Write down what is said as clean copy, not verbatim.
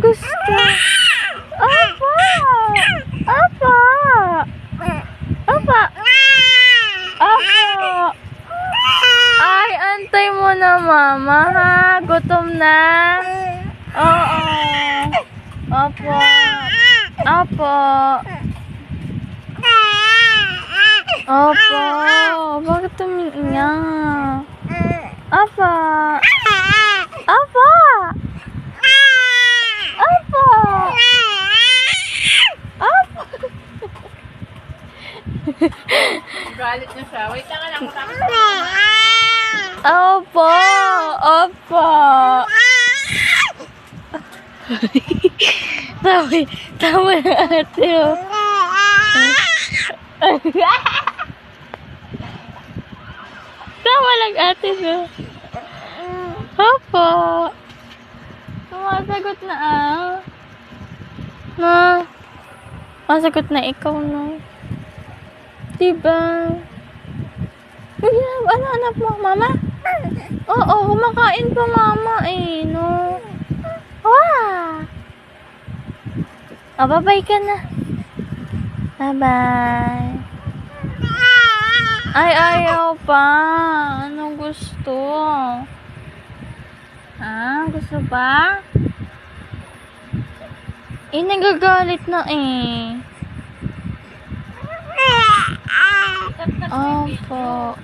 gusto? Apa! Apa! Apa! Apa! Ay, antay mo na, mama, ha? Gutom na? Oo. Apa! Apa! Apa! Bakit umiiyak? Apa! Apa! Apa! Apa! Galit na siya. Wait lang lang. Opo! Opo! Tama na ate, oh. Tama lang ate, oh. Opo! Sumasagot na, ah. Na. Masagot na ikaw, no? Diba? Ano anak mo, mama? Oo, kumakain pa mama eh, no? Wow! Bye-bye ka na. Bye-bye. Ay, ayaw pa. Ano gusto? Gusto pa? Nagagalit na eh. Opo.